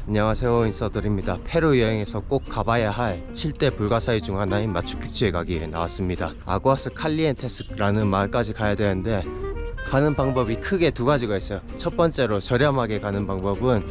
안녕하세요, 인사드립니다. 페루 여행에서 꼭 가봐야 할 7대 불가사의 중 하나인 마추픽추에 가기 위해 나왔습니다. 아구아스 칼리엔테스라는 마을까지 가야 되는데 가는 방법이 크게 두 가지가 있어요. 첫 번째로 저렴하게 가는 방법은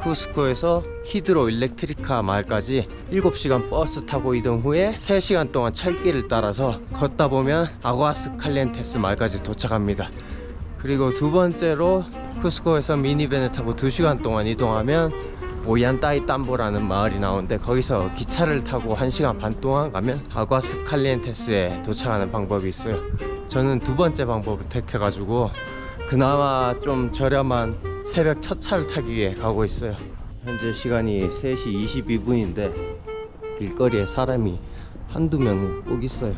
쿠스코에서 히드로 일렉트리카 마을까지 7시간 버스 타고 이동 후에 3시간 동안 철길을 따라서 걷다 보면 아구아스 칼리엔테스 마을까지 도착합니다. 그리고 두 번째로 쿠스코에서 미니밴을 타고 2시간 동안 이동하면 오얀따이 땀보라는 마을이 나오는데 거기서 기차를 타고 1시간 반 동안 가면 아구아스 칼리엔테스에 도착하는 방법이 있어요. 저는 두 번째 방법을 택해가지고 그나마 좀 저렴한 새벽 첫 차를 타기 위해 가고 있어요. 현재 시간이 3시 22분인데 길거리에 사람이 한두 명 꼭 있어요.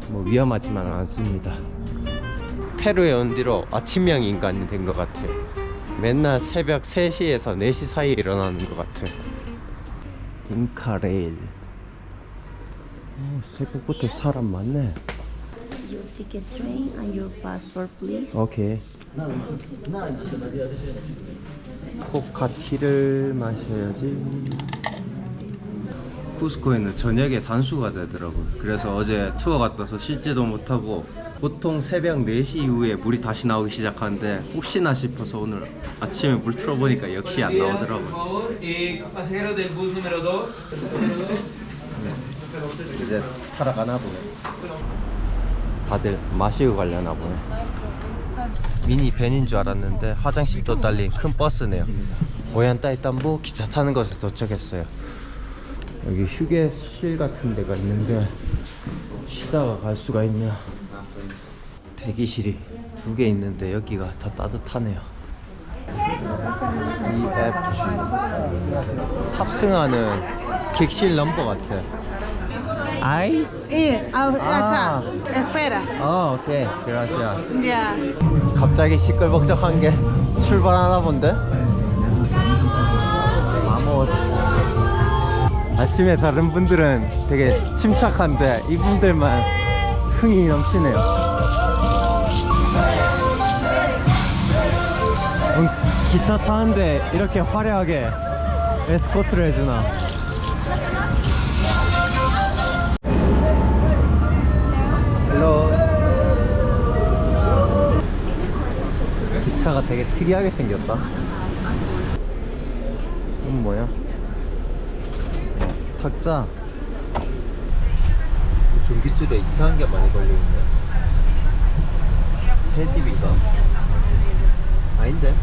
뭐 위험하지만 않습니다. 페루에 온 뒤로 아침형 인간이 된 것 같아요. 맨날 새벽 3시에서 4시 사이에 일어나는 것 같아요. 인카레일. 새벽부터 사람 많네. Your ticket train and your passport, please. 오케이. 코카티를 마셔야지. 쿠스코에는 저녁에 단수가 되더라고요. 그래서 어제 투어 갔다서 씻지도 못하고 보통 새벽 4시 이후에 물이 다시 나오기 시작하는데 혹시나 싶어서 오늘 아침에 물 틀어보니까 역시 안 나오더라고요. 이제 타러 가나 보네. 다들 마시고 가려나 보네. 미니 밴인 줄 알았는데 화장실도 딸린 큰 버스네요. 오얀따이 땀보 기차 타는 곳에 도착했어요. 여기 휴게실 같은 데가 있는데 쉬다가 갈 수가 있냐. 대기실이 2개 있는데 여기가 더 따뜻하네요. EFG 탑승하는 객실 넘버 같아. 아이? Acá. Espera. 오케이. gracias. Ya. 갑자기 시끌벅적한 게 출발하나 본데? 바모스. 아침에 다른 분들은 되게 침착한데 이분들만 흥이 넘치네요. 기차 타는데 이렇게 화려하게 에스코트를 해주나. 헬로. 기차가 되게 특이하게 생겼다. 이건 뭐야? 탁자. 전기줄에 이상한 게 많이 걸려있네. 새 집인가? 아닌데?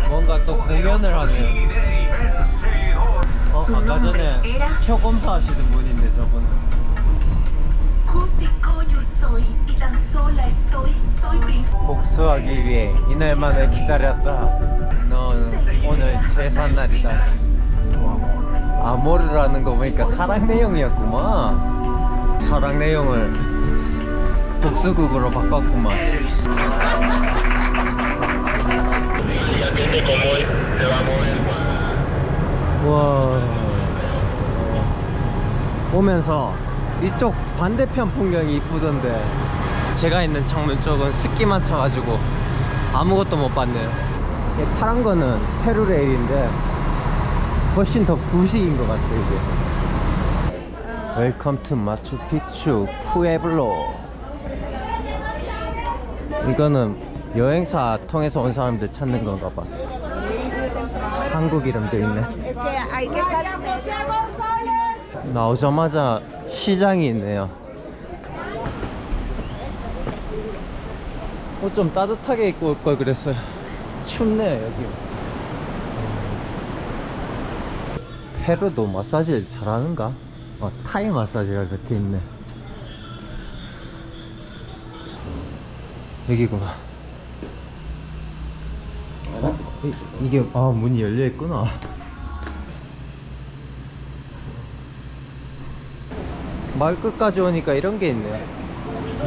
뭔가 또 공연을 하네요. 아까 전에 표 검사하시는 분인데 저분은. 복수하기 위해 이날만을 기다렸다. 넌 오늘 제삿날이다. 아모르라는 거 보니까 사랑 내용이었구만. 사랑 내용을 복수극으로 바꿨구만. 와. 오면서 이쪽 반대편 풍경이 이쁘던데 제가 있는 창문 쪽은 습기만 차가지고 아무것도 못 봤네요. 파란 거는 페루레일인데 훨씬 더 구식인 것 같아요. 이게 웰컴 투 마추픽추 푸에블로. 이거는 여행사 통해서 온 사람들 찾는 건가 봐. 한국 이름도 있네. 나오자마자 시장이 있네요. 옷 좀 따뜻하게 입고 올 걸 그랬어요. 춥네요 여기. 페루도 마사지를 잘하는가? 타이 마사지가 적혀있네. 여기구나. 이게 문이 열려있구나. 마을 끝까지 오니까 이런 게 있네.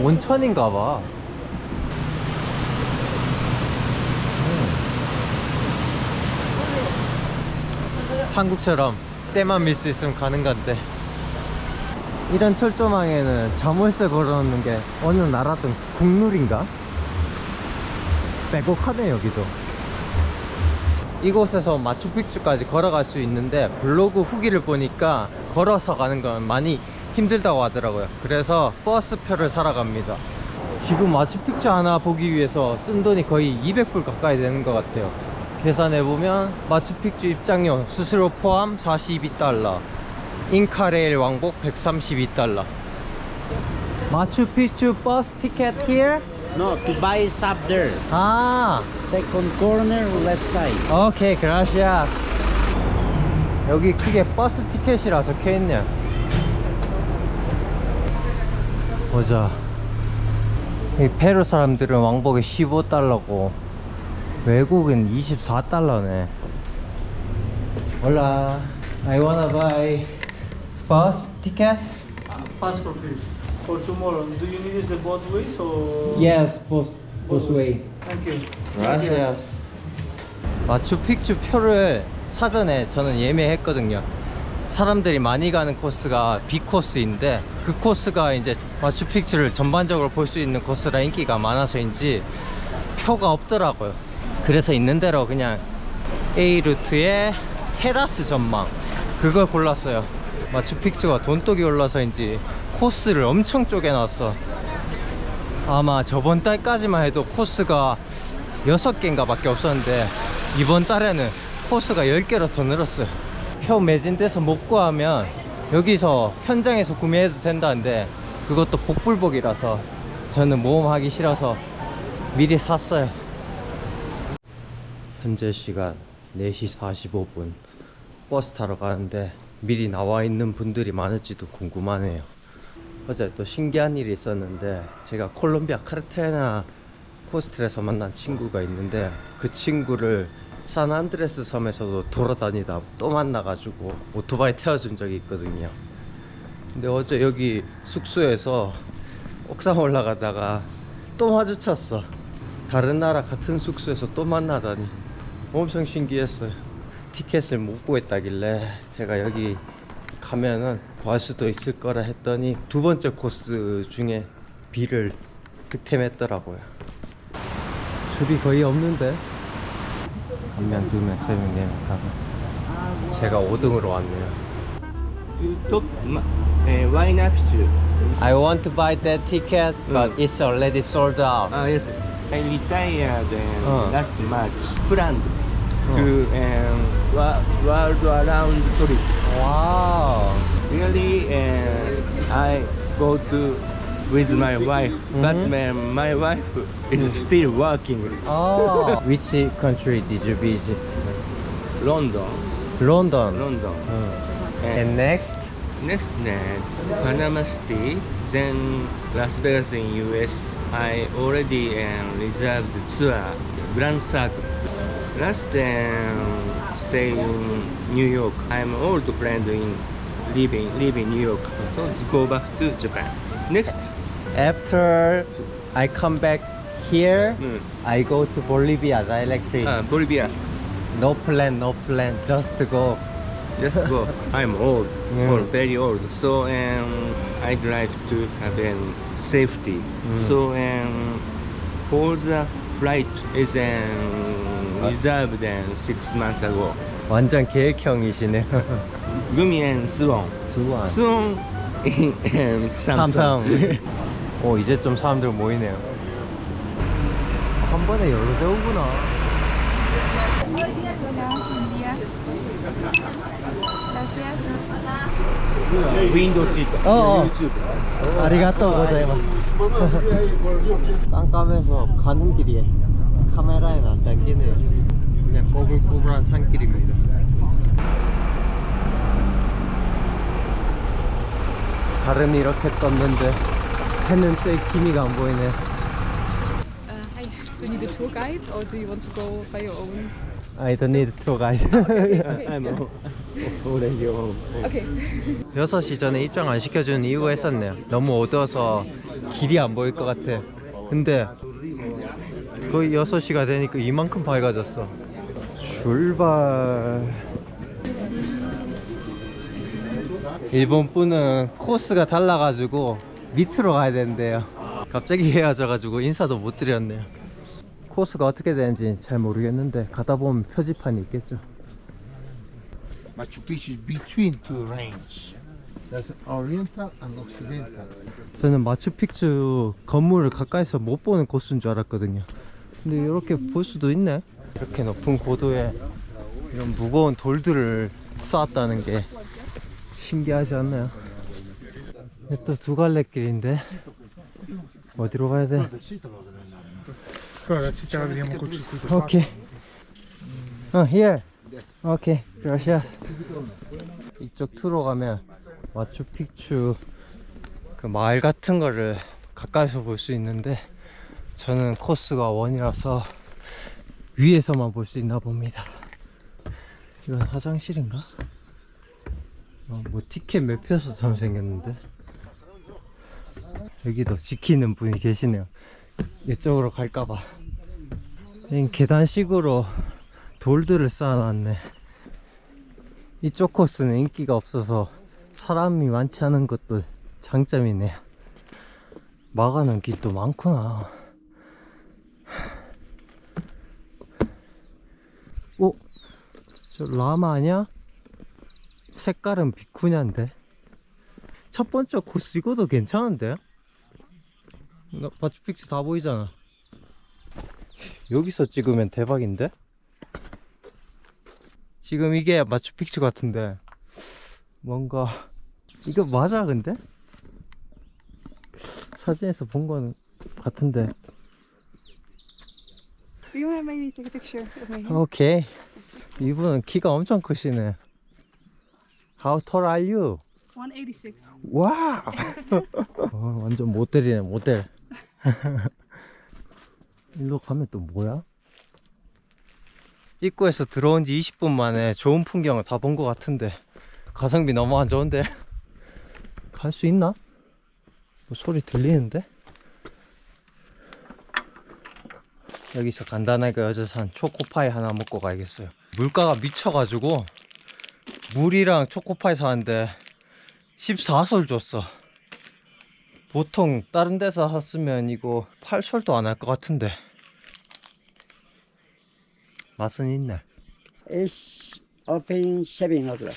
온천인가봐. 한국처럼 때만 밀 수 있으면 가는 건데 이런 철조망에는 자물쇠 걸어놓는 게 어느 나라든 국룰인가? 빼곡하네 여기도. 이곳에서 마추픽추까지 걸어갈 수 있는데 블로그 후기를 보니까 걸어서 가는 건 많이 힘들다고 하더라고요. 그래서 버스표를 사러 갑니다. 지금 마추픽추 하나 보기 위해서 쓴 돈이 거의 200불 가까이 되는 것 같아요. 계산해보면 마추픽추 입장료 수수료 포함 42달러, 인카레일 왕복 132달러. 마추픽추 버스 티켓 here? No, to buy is up there. 아, Second corner, left side. 오케이, 그라시아스. 여기 크게 버스 티켓이라 적혀있네요. 보자. 이 페루 사람들은 왕복이 15달러고 외국은 24달러네. Hola, I wanna buy bus ticket. Passport please. For tomorrow. Do you need the both ways or? Yes, both way. Thank you. Gracias. 마추픽추 표를 사전에 저는 예매했거든요. 사람들이 많이 가는 코스가 B 코스인데 그 코스가 이제 마추픽추를 전반적으로 볼 수 있는 코스라 인기가 많아서인지 표가 없더라고요. 그래서 있는 대로 그냥 A 루트에 테라스 전망 그걸 골랐어요. 마추픽추가 돈독이 올라서인지 코스를 엄청 쪼개놨어. 아마 저번 달까지만 해도 코스가 6개인가 밖에 없었는데 이번 달에는 코스가 10개로 더 늘었어요. 표 매진돼서 못 구하면 여기서 현장에서 구매해도 된다는데 그것도 복불복이라서 저는 모험하기 싫어서 미리 샀어요. 현재 시간 4시 45분 버스 타러 가는데 미리 나와 있는 분들이 많을지도 궁금하네요. 어제 또 신기한 일이 있었는데 제가 콜롬비아 카르타헤나 호스텔에서 만난 친구가 있는데 그 친구를 산안드레스 섬에서도 돌아다니다 또 만나가지고 오토바이 태워준 적이 있거든요. 근데 어제 여기 숙소에서 옥상 올라가다가 또 마주쳤어. 다른 나라 같은 숙소에서 또 만나다니 엄청 신기했어요. 티켓을 못 구했다길래 제가 여기 가면은 구할 수도 있을 거라 했더니 두 번째 코스 중에 B를 득템했더라고요. 줄이 거의 없는데 한 명, 두 명, 세 명, 네 명 가면 제가 5등으로 왔네요. Top wine apple. I want to buy that ticket but it's already sold out. Yes. I retired last March. Planned Oh. to world around trip. 와우. Really, I go to with my wife, but my wife is still working. Oh. Which country did you visit? London. London. London. And next? Next, Panama City, then Las Vegas in US. I already reserved the tour, Grand Circle. Last stay in New York. I'm old friend in live in New York. So let's go back to Japan. Next, After I come back here, I go to Bolivia directly. Bolivia. No plan, just to go. Let's go. I'm old, Yeah. or very old. So I'd like to have safety. So for the flight is reserved 6 months ago. 완전 계획형이시네요. Gumi and Suwon. 수완. Suwon in 삼성. Samsung. 오, 이제 좀 사람들 모이네요. 한 번에 여러 대 오구나. Window seat. YouTube. 아리가또 고자이마스. 깜깜해서 가는 길이 카메라에는 안 담기네요. 그냥 꼬불꼬불한 산길입니다. 달은 이렇게 떴는데 해는 뜰 기미가 안 보이네요. Hi, do you need a tour guide or do you want to go by your own? I don't need tour guide. I'm already home. Okay. 6시 전에 입장 안 시켜주는 이유가 있었네요. 너무 어두워서 길이 안 보일 것 같아. 근데 거의 6시가 되니까 이만큼 밝아졌어. 출발. 일본 분은 코스가 달라가지고 밑으로 가야 된대요. 갑자기 헤어져가지고 인사도 못 드렸네요. 코스가 어떻게 되는지 잘 모르겠는데 가다 보면 표지판이 있겠죠. Machu Picchu is between two ranges. There's Oriental and Occidental. 저는 마추픽추 건물을 가까이서 못 보는 코스인 줄 알았거든요. 근데 이렇게 볼 수도 있네. 이렇게 높은 고도에 이런 무거운 돌들을 쌓았다는 게 신기하지 않나요? 또 두 갈래 길인데 어디로 가야 돼? 오케이. Here. 오케이. Gracias. 이쪽 투로 가면 마추픽추 그 마을 같은 거를 가까이서 볼 수 있는데 저는 코스가 원이라서 위에서만 볼 수 있나 봅니다. 이건 화장실인가? 뭐 티켓 매표소처럼 생겼는데 여기도 지키는 분이 계시네요. 이쪽으로 갈까봐. 계단식으로 돌들을 쌓아놨네. 이쪽 코스는 인기가 없어서 사람이 많지 않은 것도 장점이네요. 막아놓은 길도 많구나. 오? 저 라마 아니야? 색깔은 비쿠냐인데. 첫 번째 코스 이거도 괜찮은데? 마추픽추 다 보이잖아. 여기서 찍으면 대박인데? 지금 이게 마추픽추 같은데 뭔가 이거 맞아 근데? 사진에서 본 거는 같은데. Do you want to maybe take a picture of me? 오케이. 이분은 키가 엄청 크시네. How tall are you? 186. 와! 완전 모델이네 모델. 일로 가면 또 뭐야? 입구에서 들어온 지 20분 만에 좋은 풍경을 다 본 것 같은데 가성비 너무 안 좋은데 갈 수 있나? 뭐 소리 들리는데? 여기서 간단하게 어제 산 초코파이 하나 먹고 가야겠어요. 물가가 미쳐가지고 물이랑 초코파이 사는데 14솔 줬어. 보통 다른 데서 샀으면 이거 8솔도 안 할 것 같은데 맛은 있네. It's open 7 o'clock.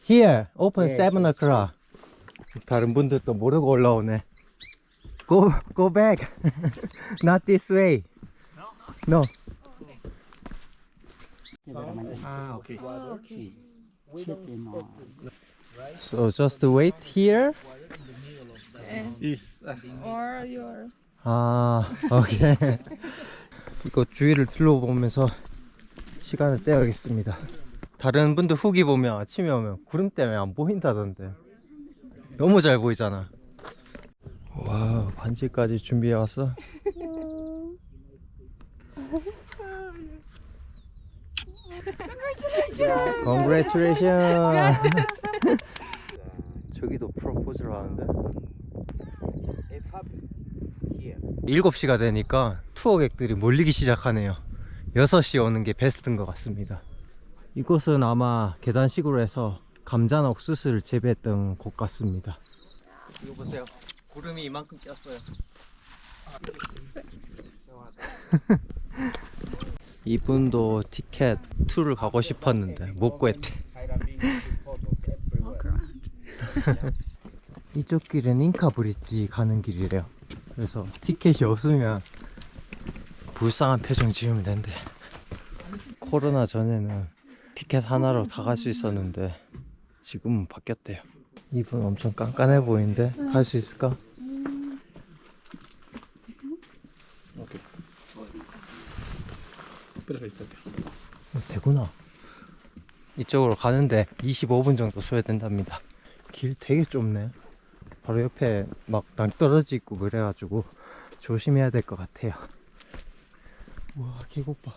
Here, open Yes, 7 o'clock. 다른 분들도 모르고 올라오네. Go back. Not this way. No. Ah, okay. So just wait here. Or your... 아, 오케이. 이거 주위를 둘러보면서 시간을 때우겠습니다. 다른 분들 후기 보면 아침에 오면 구름 때문에 안 보인다던데 너무 잘 보이잖아. 와, 반지까지 준비해 왔어? Congratulations. 저기도 프로포즈를 하는데 7시가 되니까 투어객들이 몰리기 시작하네요. 6시에 오는 게 베스트인 것 같습니다. 이곳은 아마 계단식으로 해서 감자나 옥수수를 재배했던 곳 같습니다. 이거 보세요. 구름이 이만큼 꼈어요. 이분도 티켓 투를 가고 싶었는데 못 구했대. 이쪽 길은 잉카 브릿지 가는 길이래요. 그래서 티켓이 없으면 불쌍한 표정 지으면 된대. 코로나 전에는 티켓 하나로 다 갈 수 있었는데 지금은 바뀌었대요. 이분 엄청 깐깐해 보이는데 갈 수 있을까? 되구나. 이쪽으로 가는데 25분 정도 소요된답니다. 길 되게 좁네. 바로 옆에 막 낭떠러지 있고 그래가지고 조심해야 될 것 같아요. 우와, 계곡 봐.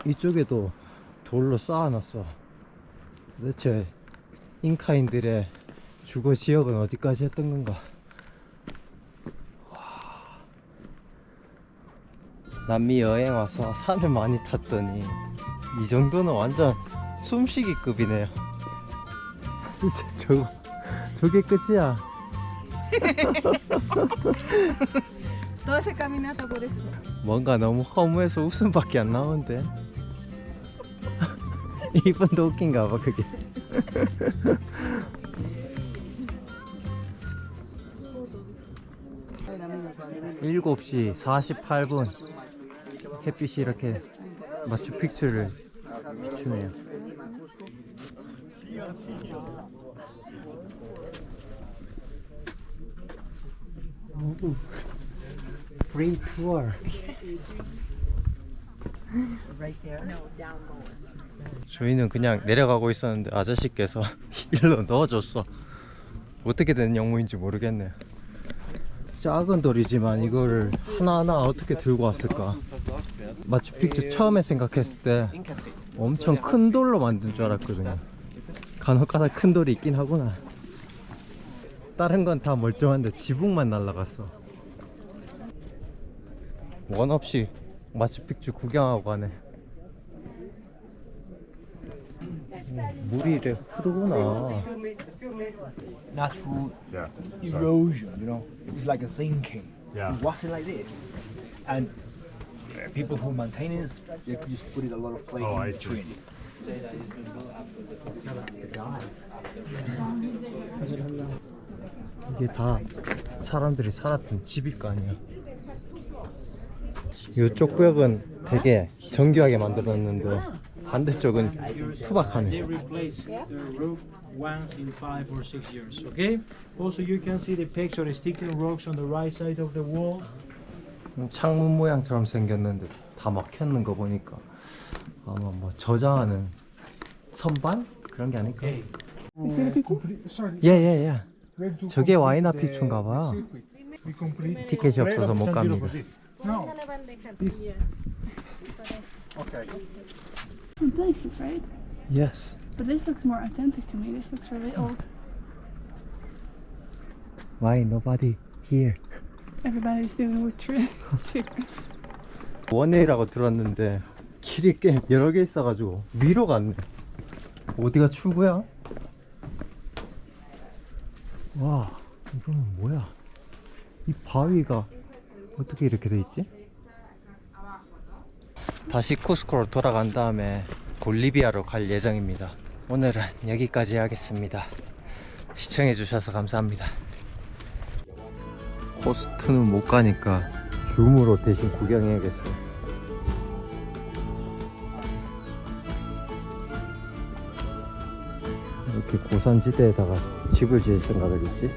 이쪽에도 돌로 쌓아놨어. 도대체 잉카인들의 주거 지역은 어디까지 했던 건가? 와. 남미 여행 와서 산을 많이 탔더니 이 정도는 완전 숨쉬기급이네요. 저게 끝이야. toda esa caminata por eso. 뭔가 너무 허무해서 웃음밖에 안 나오는데. 이분도 웃긴가 봐 그게. 7시 48분 햇빛이 이렇게 마추픽추를 비추네요. Free tour. 저희는 그냥 내려가고 있었는데 아저씨께서 일로 넣어줬어. 어떻게 된 영무인지 모르겠네요. 작은 돌이지만 이거를 하나하나 어떻게 들고 왔을까. 마추픽추 처음에 생각했을 때 엄청 큰 돌로 만든 줄 알았거든요. 간혹가다 큰 돌이 있긴 하구나. 다른 건 다 멀쩡한데 지붕만 날라갔어. 원 없이 마추픽추 구경하고 가네. 물이 이래 흐르구나. natural erosion, you know. It was like a sinking. It wasn't like this. And people who maintain it, they just put it a lot of clay in between. 이게 다 사람들이 살았던 집일 거 아니야. 이쪽 벽은 되게 정교하게 만들었는데 반대쪽은 투박하네. They replace the roof once in 5 or 6 years. Okay. Also, you can see the picture sticking rocks on the right side of the wall. 창문 모양처럼 생겼는데 다 막혔는 거 보니까 아마 뭐 저장하는 선반? 그런 게 아닐까? 예예예. 저게 와이나 픽추인가 봐. 티켓이 없어서 못 갑니다. Different places, right? Yes. But this looks more authentic to me. This looks really old. Why nobody here? Everybody's doing wood tree too. 원웨이라고 들었는데 길이 꽤 여러 개 있어가지고 위로 갔네. 어디가 출구야? 와, 이건 뭐야? 이 바위가 어떻게 이렇게 돼 있지? 다시 쿠스코로 돌아간 다음에 볼리비아로 갈 예정입니다. 오늘은 여기까지 하겠습니다. 시청해 주셔서 감사합니다. 호스트는 못 가니까 줌으로 대신 구경해야겠어요. 이렇게 고산지대에다가 집을 지을 생각을 했지?